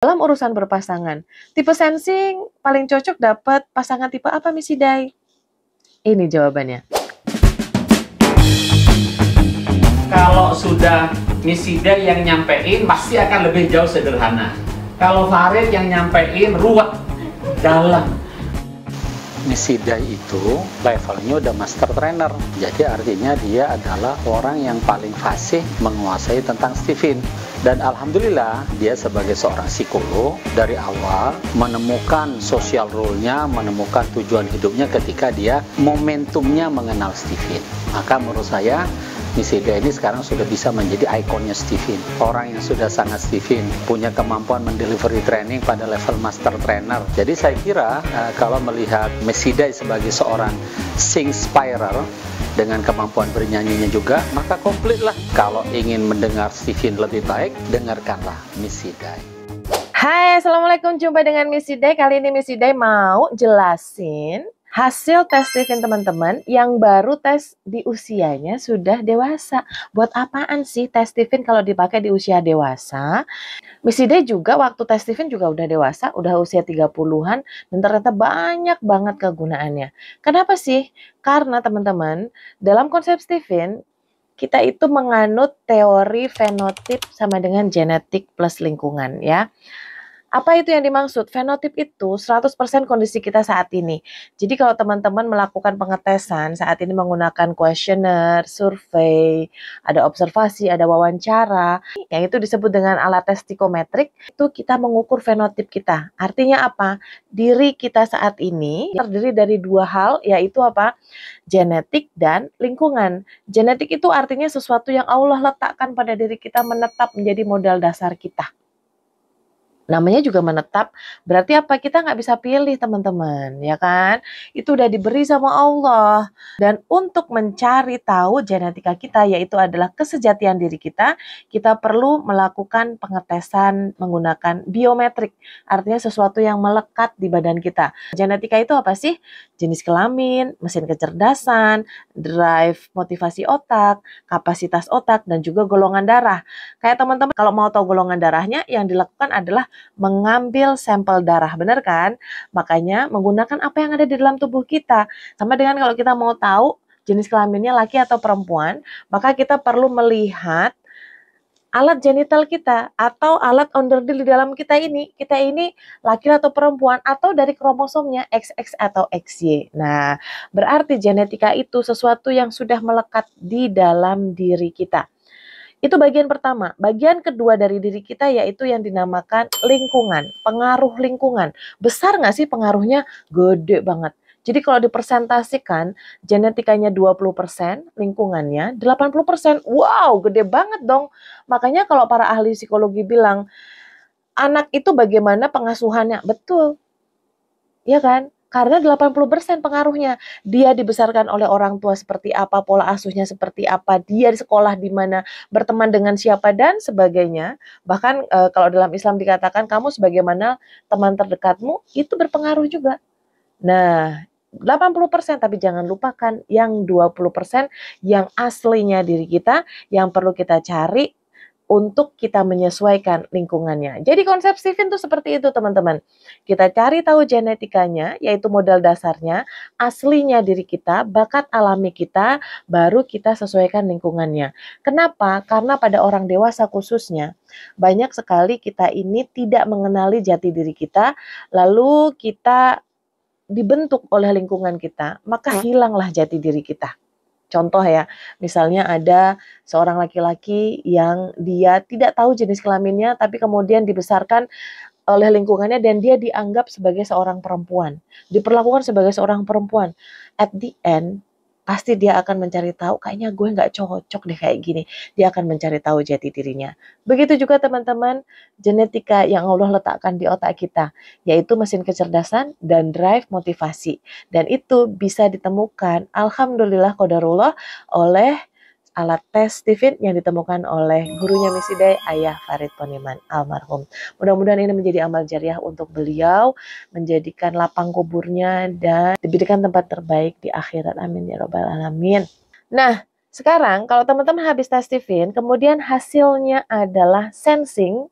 Dalam urusan berpasangan, tipe sensing paling cocok dapat pasangan tipe apa, Miss Hidai? Ini jawabannya. Kalau sudah Miss Hidai yang nyampein, pasti akan lebih jauh sederhana. Kalau Farid yang nyampein, ruwet, dalam. Miss Hidai itu levelnya udah master trainer, jadi artinya dia adalah orang yang paling fasih menguasai tentang Stephen. Dan alhamdulillah dia sebagai seorang psikolog dari awal menemukan social role-nya, menemukan tujuan hidupnya ketika dia momentumnya mengenal Stephen. Maka menurut saya Miss Hidai ini sekarang sudah bisa menjadi ikonnya Stephen. Orang yang sudah sangat Stephen, punya kemampuan mendelivery training pada level master trainer. Jadi saya kira kalau melihat Miss Hidai sebagai seorang sing-spirer dengan kemampuan bernyanyinya juga, maka komplitlah. Kalau ingin mendengar Stephen lebih baik, dengarkanlah Miss Hidai. Hai, Assalamualaikum, jumpa dengan Miss Hidai. Kali ini Miss Hidai mau jelasin hasil tes Stephen teman-teman yang baru tes di usianya sudah dewasa. Buat apaan sih tes Stephen kalau dipakai di usia dewasa? Miss Hidai juga waktu tes Stephen juga udah dewasa, udah usia 30-an, dan ternyata banyak banget kegunaannya. Kenapa sih? Karena teman-teman, dalam konsep Stephen, kita itu menganut teori fenotip sama dengan genetik plus lingkungan ya. Apa itu yang dimaksud? Fenotip itu 100% kondisi kita saat ini. Jadi kalau teman-teman melakukan pengetesan saat ini menggunakan kuesioner, survei, ada observasi, ada wawancara, yang itu disebut dengan alat tes psikometrik, itu kita mengukur fenotip kita. Artinya apa? Diri kita saat ini terdiri dari dua hal, yaitu apa? Genetik dan lingkungan. Genetik itu artinya sesuatu yang Allah letakkan pada diri kita menetap menjadi modal dasar kita. Namanya juga menetap, berarti apa? Kita nggak bisa pilih teman-teman, ya kan? Itu udah diberi sama Allah. Dan untuk mencari tahu genetika kita, yaitu adalah kesejatian diri kita perlu melakukan pengetesan menggunakan biometrik. Artinya sesuatu yang melekat di badan kita. Genetika itu apa sih? Jenis kelamin, mesin kecerdasan, drive motivasi otak, kapasitas otak, dan juga golongan darah. Kayak teman-teman kalau mau tahu golongan darahnya, yang dilakukan adalah mengambil sampel darah, benar kan? Makanya menggunakan apa yang ada di dalam tubuh kita. Sama dengan kalau kita mau tahu jenis kelaminnya laki atau perempuan, maka kita perlu melihat alat genital kita atau alat onderdil di dalam kita ini laki atau perempuan atau dari kromosomnya XX atau XY. Nah, berarti genetika itu sesuatu yang sudah melekat di dalam diri kita. Itu bagian pertama. Bagian kedua dari diri kita yaitu yang dinamakan lingkungan, pengaruh lingkungan. Besar nggak sih pengaruhnya? Gede banget. Jadi kalau dipersentasikan, genetikanya 20%, lingkungannya 80%. Wow, gede banget dong. Makanya kalau para ahli psikologi bilang, anak itu bagaimana pengasuhannya? Betul. Ya kan? Karena 80% pengaruhnya. Dia dibesarkan oleh orang tua seperti apa, pola asuhnya seperti apa, dia di sekolah di mana, berteman dengan siapa, dan sebagainya. Bahkan kalau dalam Islam dikatakan, kamu sebagaimana teman terdekatmu, itu berpengaruh juga. Nah, 80%, tapi jangan lupakan yang 20% yang aslinya diri kita, yang perlu kita cari untuk kita menyesuaikan lingkungannya. Jadi konsep Stephen itu seperti itu teman-teman. Kita cari tahu genetikanya, yaitu modal dasarnya, aslinya diri kita, bakat alami kita, baru kita sesuaikan lingkungannya. Kenapa? Karena pada orang dewasa khususnya, banyak sekali kita ini tidak mengenali jati diri kita, lalu kita dibentuk oleh lingkungan kita, maka hilanglah jati diri kita. Contoh ya, misalnya ada seorang laki-laki yang dia tidak tahu jenis kelaminnya, tapi kemudian dibesarkan oleh lingkungannya dan dia dianggap sebagai seorang perempuan. Diperlakukan sebagai seorang perempuan. At the end, pasti dia akan mencari tahu, kayaknya gue nggak cocok deh kayak gini. Dia akan mencari tahu jati dirinya. Begitu juga teman-teman, genetika yang Allah letakkan di otak kita, yaitu mesin kecerdasan dan drive motivasi. Dan itu bisa ditemukan, alhamdulillah qadarullah, oleh alat tes Stephen yang ditemukan oleh gurunya Miss Hidai, Ayah Farid Poniman almarhum. Mudah-mudahan ini menjadi amal jariah untuk beliau, menjadikan lapang kuburnya dan diberikan tempat terbaik di akhirat. Amin ya robbal alamin. Nah, sekarang kalau teman-teman habis tes Stephen, kemudian hasilnya adalah sensing,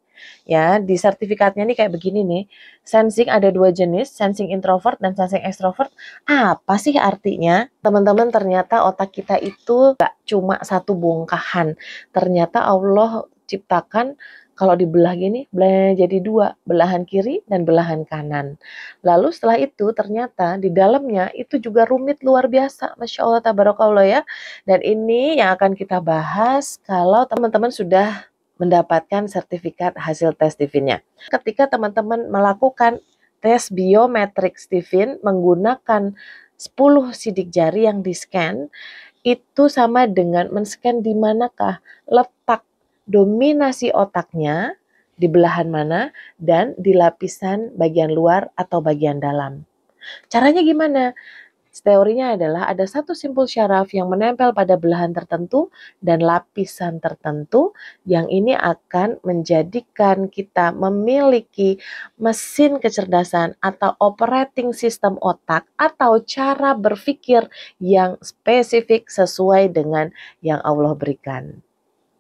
Ya, di sertifikatnya nih kayak begini nih. Sensing ada 2 jenis, sensing introvert dan sensing extrovert. Apa sih artinya? Teman-teman, ternyata otak kita itu gak cuma satu bongkahan. Ternyata Allah ciptakan kalau dibelah gini, jadi 2, belahan kiri dan belahan kanan. Lalu setelah itu ternyata di dalamnya itu juga rumit luar biasa. Masya Allah, tabarakallah ya. Dan ini yang akan kita bahas kalau teman-teman sudah mendapatkan sertifikat hasil tes Stephen-nya. Ketika teman-teman melakukan tes biometrik Stephen menggunakan 10 sidik jari yang di-scan, itu sama dengan men-scan di manakah letak dominasi otaknya, di belahan mana, dan di lapisan bagian luar atau bagian dalam. Caranya gimana? Teorinya adalah ada satu simpul syaraf yang menempel pada belahan tertentu dan lapisan tertentu yang ini akan menjadikan kita memiliki mesin kecerdasan atau operating system otak atau cara berpikir yang spesifik sesuai dengan yang Allah berikan.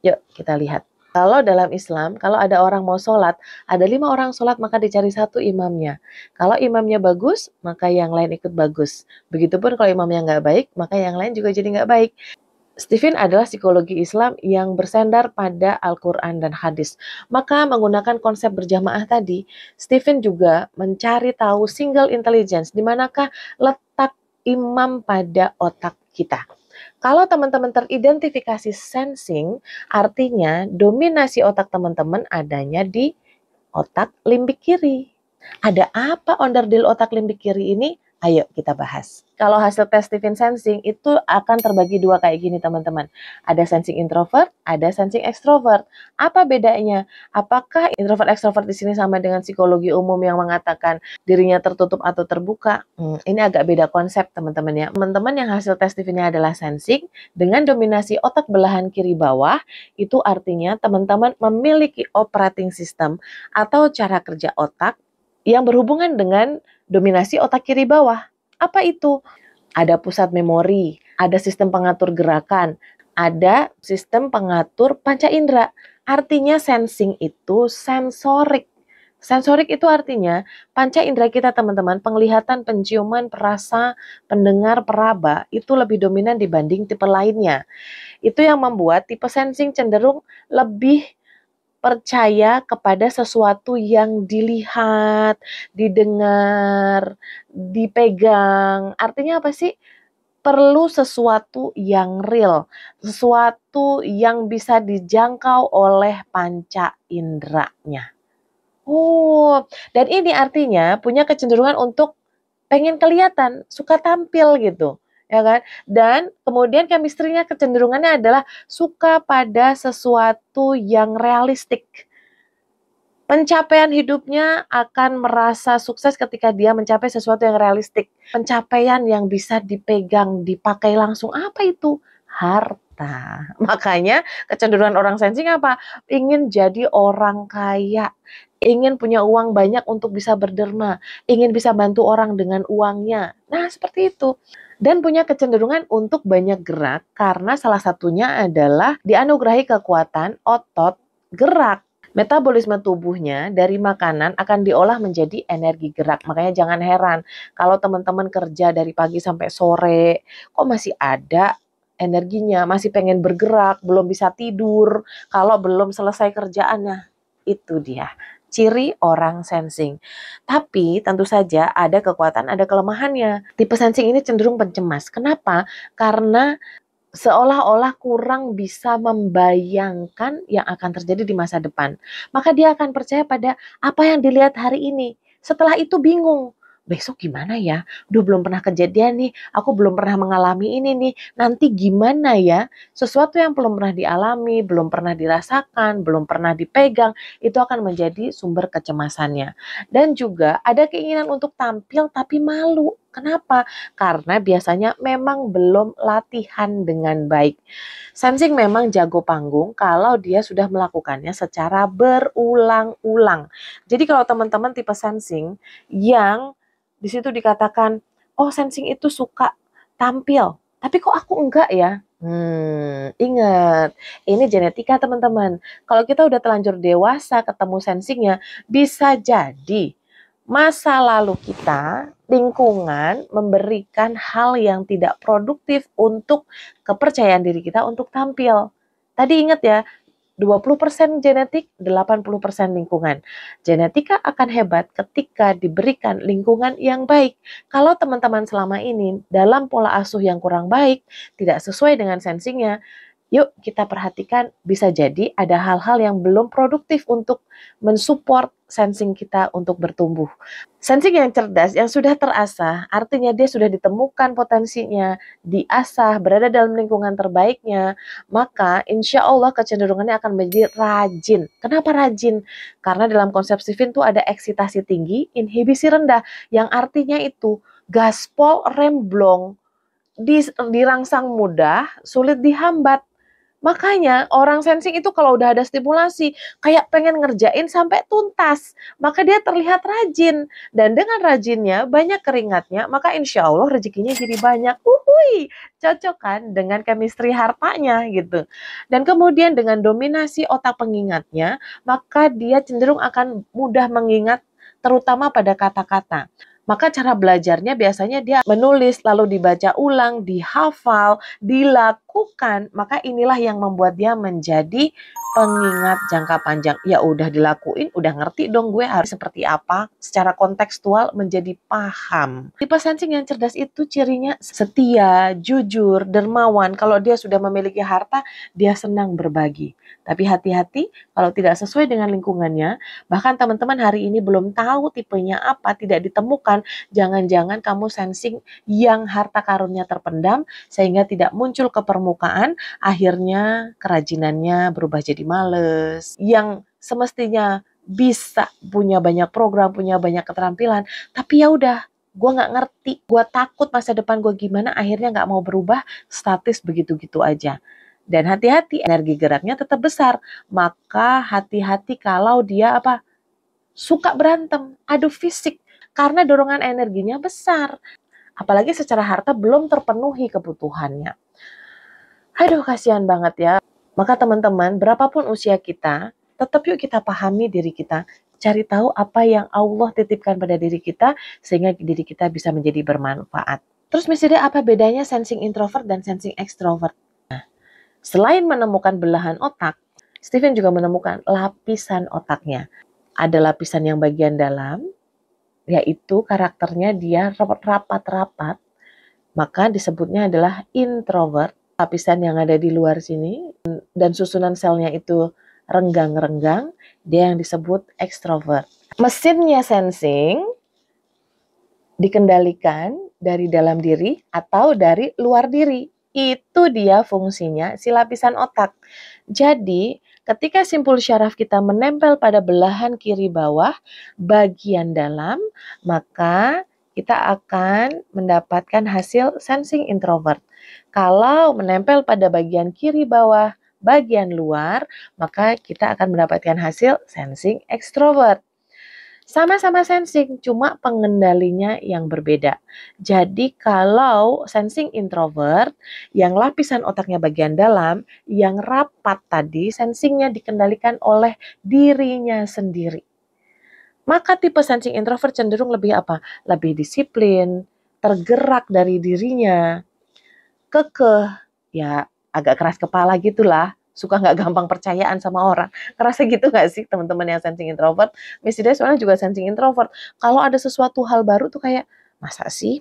Yuk kita lihat. Kalau dalam Islam, kalau ada orang mau sholat, ada 5 orang sholat maka dicari 1 imamnya. Kalau imamnya bagus, maka yang lain ikut bagus. Begitupun kalau imamnya nggak baik, maka yang lain juga jadi nggak baik. Stephen adalah psikologi Islam yang bersandar pada Al-Quran dan hadis. Maka menggunakan konsep berjamaah tadi, Stephen juga mencari tahu single intelligence, di manakah letak imam pada otak kita. Kalau teman-teman teridentifikasi sensing, artinya dominasi otak teman-teman adanya di otak limbik kiri. Ada apa onderdil otak limbik kiri ini? Ayo kita bahas. Kalau hasil tes Stephen Sensing itu akan terbagi 2 kayak gini teman-teman. Ada sensing introvert, ada sensing extrovert. Apa bedanya? Apakah introvert extrovert di sini sama dengan psikologi umum yang mengatakan dirinya tertutup atau terbuka? Ini agak beda konsep teman-teman ya. Teman-teman yang hasil tes Stephen-nya adalah sensing dengan dominasi otak belahan kiri bawah, itu artinya teman-teman memiliki operating system atau cara kerja otak yang berhubungan dengan dominasi otak kiri bawah. Apa itu? Ada pusat memori, ada sistem pengatur gerakan, ada sistem pengatur panca indera. Artinya sensing itu sensorik. Sensorik itu artinya panca indera kita teman-teman, penglihatan, penciuman, perasa, pendengar, peraba itu lebih dominan dibanding tipe lainnya. Itu yang membuat tipe sensing cenderung lebih percaya kepada sesuatu yang dilihat, didengar, dipegang. Artinya apa sih? Perlu sesuatu yang real, sesuatu yang bisa dijangkau oleh panca inderanya. Oh, dan ini artinya punya kecenderungan untuk pengen kelihatan, suka tampil gitu. Ya kan? Dan kemudian chemistry-nya kecenderungannya adalah suka pada sesuatu yang realistik. Pencapaian hidupnya akan merasa sukses ketika dia mencapai sesuatu yang realistik. Pencapaian yang bisa dipegang, dipakai langsung. Apa itu? Harta. Makanya kecenderungan orang sensing apa? Ingin jadi orang kaya. Ingin punya uang banyak untuk bisa berderma. Ingin bisa bantu orang dengan uangnya. Nah, seperti itu. Dan punya kecenderungan untuk banyak gerak karena salah satunya adalah dianugerahi kekuatan otot gerak. Metabolisme tubuhnya dari makanan akan diolah menjadi energi gerak. Makanya jangan heran kalau teman-teman kerja dari pagi sampai sore, kok masih ada energinya, masih pengen bergerak, belum bisa tidur, kalau belum selesai kerjaannya. Itu dia ciri orang sensing. Tapi tentu saja ada kekuatan, ada kelemahannya. Tipe sensing ini cenderung pencemas. Kenapa? Karena seolah-olah kurang bisa membayangkan yang akan terjadi di masa depan. Maka dia akan percaya pada apa yang dilihat hari ini. Setelah itu bingung. Besok gimana ya? Duh, belum pernah kejadian nih. Aku belum pernah mengalami ini nih. Nanti gimana ya? Sesuatu yang belum pernah dialami, belum pernah dirasakan, belum pernah dipegang, itu akan menjadi sumber kecemasannya. Dan juga ada keinginan untuk tampil tapi malu. Kenapa? Karena biasanya memang belum latihan dengan baik. Sensing memang jago panggung kalau dia sudah melakukannya secara berulang-ulang. Jadi kalau teman-teman tipe sensing yang di situ dikatakan, oh sensing itu suka tampil, tapi kok aku enggak ya? Ingat, ini genetika teman-teman. Kalau kita udah terlanjur dewasa ketemu sensingnya, bisa jadi masa lalu kita, lingkungan memberikan hal yang tidak produktif untuk kepercayaan diri kita untuk tampil. Tadi ingat ya, 20% genetik, 80% lingkungan. Genetika akan hebat ketika diberikan lingkungan yang baik. Kalau teman-teman selama ini dalam pola asuh yang kurang baik, tidak sesuai dengan sensingnya, yuk kita perhatikan, bisa jadi ada hal-hal yang belum produktif untuk mensupport sensing kita untuk bertumbuh. Sensing yang cerdas, yang sudah terasah, artinya dia sudah ditemukan potensinya, diasah, berada dalam lingkungan terbaiknya, maka insya Allah kecenderungannya akan menjadi rajin. Kenapa rajin? Karena dalam konsep Stephen itu ada eksitasi tinggi, inhibisi rendah, yang artinya itu gaspol remblong, dirangsang mudah, sulit dihambat. Makanya orang sensing itu kalau udah ada stimulasi, kayak pengen ngerjain sampai tuntas. Maka dia terlihat rajin. Dan dengan rajinnya, banyak keringatnya, maka insya Allah rezekinya jadi banyak. Cocok kan dengan chemistry hartanya gitu. Dan kemudian dengan dominasi otak pengingatnya, maka dia cenderung akan mudah mengingat terutama pada kata-kata. Maka cara belajarnya biasanya dia menulis, lalu dibaca ulang, dihafal, dilakukan. Maka inilah yang membuat dia menjadi pengingat jangka panjang. Ya udah dilakuin, udah ngerti dong gue harus seperti apa. Secara kontekstual menjadi paham. Tipe sensing yang cerdas itu cirinya setia, jujur, dermawan. Kalau dia sudah memiliki harta, dia senang berbagi. Tapi hati-hati kalau tidak sesuai dengan lingkungannya, bahkan teman-teman hari ini belum tahu tipenya apa, tidak ditemukan, jangan-jangan kamu sensing yang harta karunnya terpendam sehingga tidak muncul ke permukaan, akhirnya kerajinannya berubah jadi males. Yang semestinya bisa punya banyak program, punya banyak keterampilan, tapi ya udah, gue nggak ngerti, gue takut masa depan gue gimana, akhirnya nggak mau berubah, statis begitu-gitu aja. Dan hati-hati, energi geraknya tetap besar. Maka hati-hati kalau dia suka berantem, adu fisik. Karena dorongan energinya besar. Apalagi secara harta belum terpenuhi kebutuhannya. Aduh, kasihan banget ya. Maka teman-teman, berapapun usia kita, tetap yuk kita pahami diri kita. Cari tahu apa yang Allah titipkan pada diri kita, sehingga diri kita bisa menjadi bermanfaat. Terus misalnya apa bedanya sensing introvert dan sensing extrovert? Selain menemukan belahan otak, Stephen juga menemukan lapisan otaknya. Ada lapisan yang bagian dalam, yaitu karakternya dia rapat-rapat, maka disebutnya adalah introvert. Lapisan yang ada di luar sini, dan susunan selnya itu renggang-renggang, dia yang disebut extrovert. Mesinnya sensing dikendalikan dari dalam diri atau dari luar diri. Itu dia fungsinya si lapisan otak. Jadi, ketika simpul syaraf kita menempel pada belahan kiri bawah, bagian dalam, maka kita akan mendapatkan hasil sensing introvert. Kalau menempel pada bagian kiri bawah, bagian luar, maka kita akan mendapatkan hasil sensing extrovert. Sama-sama sensing, cuma pengendalinya yang berbeda. Jadi kalau sensing introvert, yang lapisan otaknya bagian dalam, yang rapat tadi, sensingnya dikendalikan oleh dirinya sendiri. Maka tipe sensing introvert cenderung lebih Lebih disiplin, tergerak dari dirinya, kekeh, ya agak keras kepala gitulah. Suka nggak gampang percayaan sama orang. Ngerasa gitu nggak sih teman-teman yang sensing introvert? Miss Ida soalnya juga sensing introvert. Kalau ada sesuatu hal baru tuh kayak, masa sih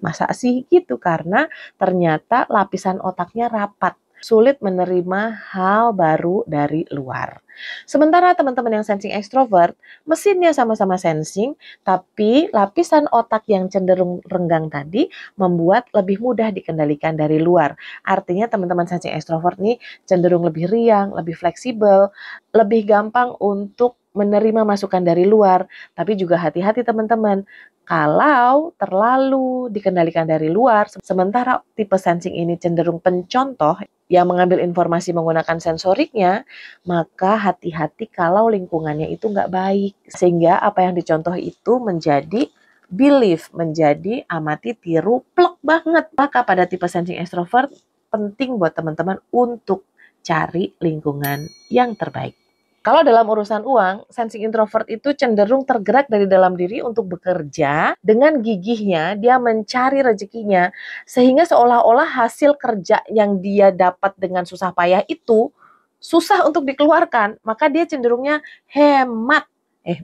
gitu. Karena ternyata lapisan otaknya rapat. Sulit menerima hal baru dari luar. Sementara teman-teman yang sensing extrovert, mesinnya sama-sama sensing, tapi lapisan otak yang cenderung renggang tadi membuat lebih mudah dikendalikan dari luar. Artinya teman-teman sensing extrovert nih cenderung lebih riang, lebih fleksibel, lebih gampang untuk menerima masukan dari luar. Tapi juga hati-hati teman-teman, kalau terlalu dikendalikan dari luar, sementara tipe sensing ini cenderung pencontoh yang mengambil informasi menggunakan sensoriknya, maka hati-hati kalau lingkungannya itu nggak baik. Sehingga apa yang dicontoh itu menjadi belief, menjadi amati, tiru, plek banget. Maka pada tipe sensing extrovert, penting buat teman-teman untuk cari lingkungan yang terbaik. Kalau dalam urusan uang, sensing introvert itu cenderung tergerak dari dalam diri untuk bekerja dengan gigihnya, dia mencari rezekinya, sehingga seolah-olah hasil kerja yang dia dapat dengan susah payah itu susah untuk dikeluarkan, maka dia cenderungnya hemat.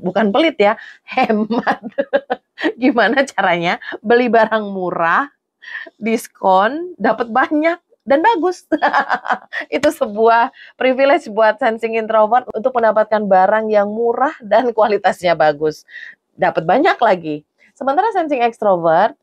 Bukan pelit ya, hemat. Gimana caranya? Beli barang murah, diskon, dapat banyak, dan bagus. Itu sebuah privilege buat sensing introvert untuk mendapatkan barang yang murah dan kualitasnya bagus. Dapat banyak lagi. Sementara sensing extrovert,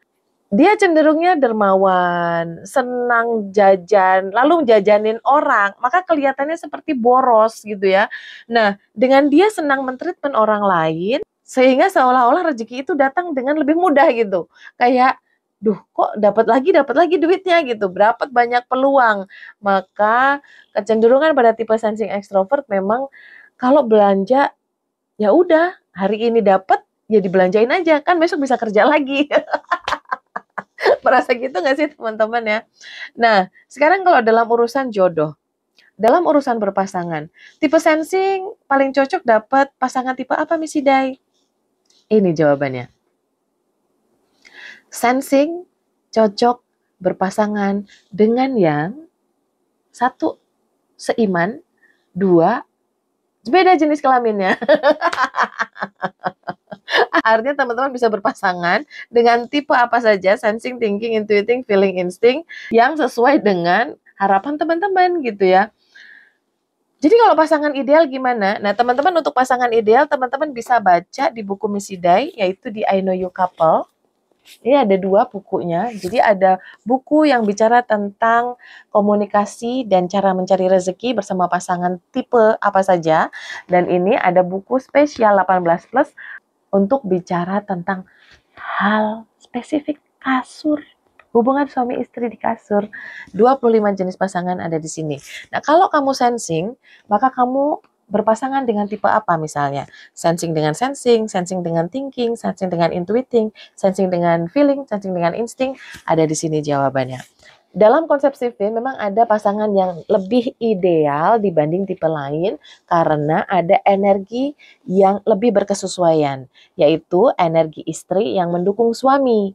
dia cenderungnya dermawan, senang jajan, lalu jajanin orang, maka kelihatannya seperti boros gitu ya. Nah, dengan dia senang mentreatment orang lain, sehingga seolah-olah rezeki itu datang dengan lebih mudah gitu. Kayak duh kok dapat lagi duitnya gitu, berapa banyak peluang. Maka kecenderungan pada tipe sensing extrovert memang kalau belanja ya udah hari ini dapat ya dibelanjain aja kan besok bisa kerja lagi. Merasa gitu nggak sih teman-teman ya? Nah sekarang kalau dalam urusan jodoh, dalam urusan berpasangan, tipe sensing paling cocok dapat pasangan tipe apa Miss Hidai? Ini jawabannya. Sensing cocok berpasangan dengan yang satu, seiman, dua, beda jenis kelaminnya. Artinya teman-teman bisa berpasangan dengan tipe apa saja, sensing, thinking, intuiting, feeling, instinct, yang sesuai dengan harapan teman-teman gitu ya. Jadi kalau pasangan ideal gimana? Nah teman-teman untuk pasangan ideal, teman-teman bisa baca di buku Miss Hidai, yaitu di I Know You Couple. Ini ada 2 bukunya, jadi ada buku yang bicara tentang komunikasi dan cara mencari rezeki bersama pasangan tipe apa saja. Dan ini ada buku spesial 18+ untuk bicara tentang hal spesifik kasur. Hubungan suami istri di kasur. 25 jenis pasangan ada di sini. Nah kalau kamu sensing, maka kamu berpasangan dengan tipe apa misalnya? Sensing dengan sensing, sensing dengan thinking, sensing dengan intuiting, sensing dengan feeling, sensing dengan insting, ada di sini jawabannya. Dalam konsep Sifin memang ada pasangan yang lebih ideal dibanding tipe lain karena ada energi yang lebih berkesesuaian, yaitu energi istri yang mendukung suami.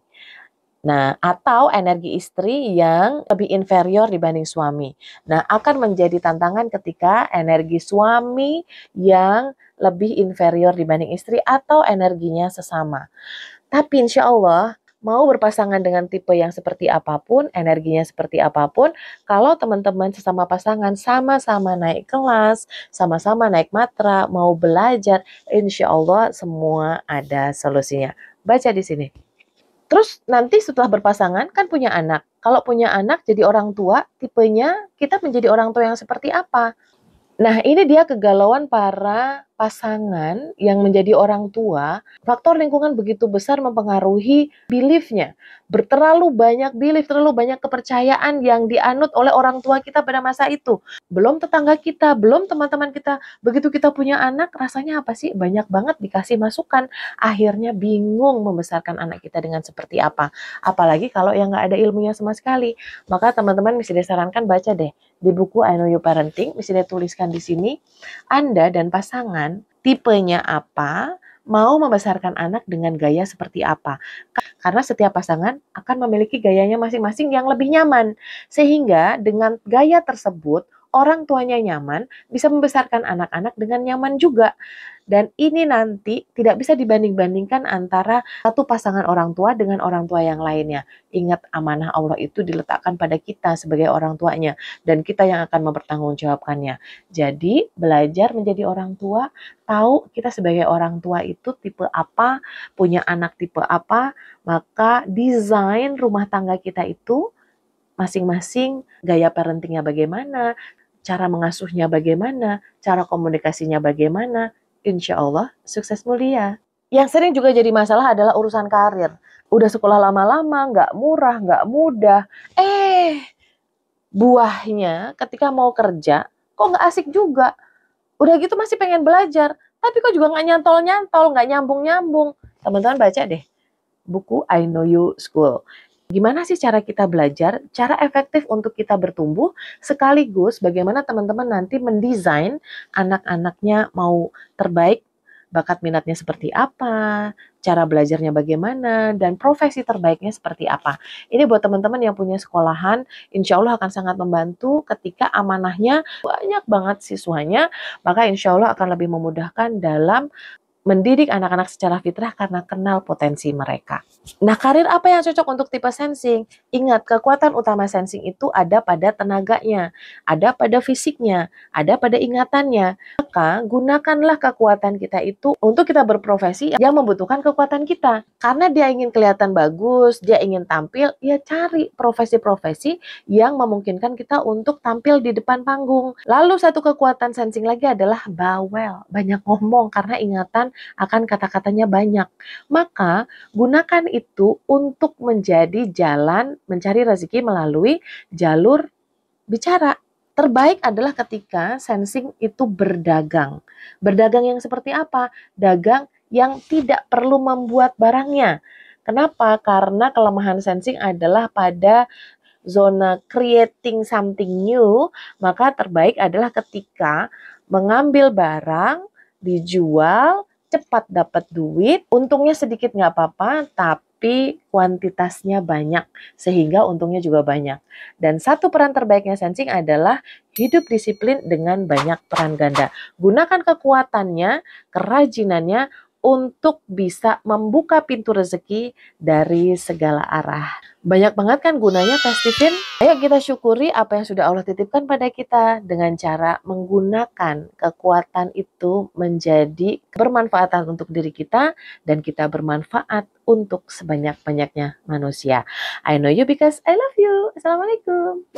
Nah, atau energi istri yang lebih inferior dibanding suami. Nah, akan menjadi tantangan ketika energi suami yang lebih inferior dibanding istri atau energinya sesama. Tapi insya Allah, mau berpasangan dengan tipe yang seperti apapun, energinya seperti apapun, kalau teman-teman sesama pasangan sama-sama naik kelas, sama-sama naik matra, mau belajar, insya Allah semua ada solusinya. Baca di sini. Terus nanti setelah berpasangan kan punya anak. Kalau punya anak jadi orang tua, tipenya kita menjadi orang tua yang seperti apa? Nah ini dia kegalauan para pasangan yang menjadi orang tua. Faktor lingkungan begitu besar mempengaruhi belief-nya. Terlalu banyak belief, terlalu banyak kepercayaan yang dianut oleh orang tua kita pada masa itu. Belum tetangga kita, belum teman-teman kita. Begitu kita punya anak, rasanya apa sih? Banyak banget dikasih masukan. Akhirnya bingung membesarkan anak kita dengan seperti apa. Apalagi kalau yang nggak ada ilmunya sama sekali. Maka teman-teman mesti disarankan baca deh. Di buku I Know You Parenting, mesti dituliskan di sini, Anda dan pasangan tipenya apa, mau membesarkan anak dengan gaya seperti apa. Karena setiap pasangan akan memiliki gayanya masing-masing yang lebih nyaman. Sehingga dengan gaya tersebut, orang tuanya nyaman, bisa membesarkan anak-anak dengan nyaman juga. Dan ini nanti tidak bisa dibanding-bandingkan antara satu pasangan orang tua dengan orang tua yang lainnya. Ingat amanah Allah itu diletakkan pada kita sebagai orang tuanya. Dan kita yang akan mempertanggungjawabkannya. Jadi belajar menjadi orang tua, tahu kita sebagai orang tua itu tipe apa, punya anak tipe apa, maka desain rumah tangga kita itu masing-masing gaya parentingnya bagaimana, cara mengasuhnya bagaimana, cara komunikasinya bagaimana, insya Allah sukses mulia. Yang sering juga jadi masalah adalah urusan karir. Udah sekolah lama-lama, nggak murah, nggak mudah. Buahnya ketika mau kerja, kok nggak asik juga. Udah gitu masih pengen belajar, tapi kok juga nggak nyantol-nyantol, nggak nyambung-nyambung. Teman-teman baca deh buku I Know You School. Gimana sih cara kita belajar, cara efektif untuk kita bertumbuh, sekaligus bagaimana teman-teman nanti mendesain anak-anaknya mau terbaik, bakat minatnya seperti apa, cara belajarnya bagaimana, dan profesi terbaiknya seperti apa. Ini buat teman-teman yang punya sekolahan, insya Allah akan sangat membantu ketika amanahnya banyak banget siswanya, maka insya Allah akan lebih memudahkan dalam mendidik anak-anak secara fitrah karena kenal potensi mereka. Nah, karir apa yang cocok untuk tipe sensing? Ingat, kekuatan utama sensing itu ada pada tenaganya, ada pada fisiknya, ada pada ingatannya. Maka, gunakanlah kekuatan kita itu untuk kita berprofesi yang membutuhkan kekuatan kita. Karena dia ingin kelihatan bagus, dia ingin tampil, ya cari profesi-profesi yang memungkinkan kita untuk tampil di depan panggung. Lalu satu kekuatan sensing lagi adalah bawel, banyak ngomong karena ingatan akan kata-katanya banyak. Maka gunakan itu untuk menjadi jalan mencari rezeki melalui jalur bicara. Terbaik adalah ketika sensing itu berdagang. Berdagang yang seperti apa? Dagang yang tidak perlu membuat barangnya. Kenapa? Karena kelemahan sensing adalah pada zona creating something new, maka terbaik adalah ketika mengambil barang, dijual, cepat dapat duit, untungnya sedikit nggak apa-apa, tapi kuantitasnya banyak, sehingga untungnya juga banyak. Dan satu peran terbaiknya sensing adalah hidup disiplin dengan banyak peran ganda. Gunakan kekuatannya, kerajinannya, untuk bisa membuka pintu rezeki dari segala arah. Banyak banget kan gunanya tes Tiffin? Ayo kita syukuri apa yang sudah Allah titipkan pada kita dengan cara menggunakan kekuatan itu menjadi bermanfaatan untuk diri kita dan kita bermanfaat untuk sebanyak-banyaknya manusia. I know you because I love you. Assalamualaikum.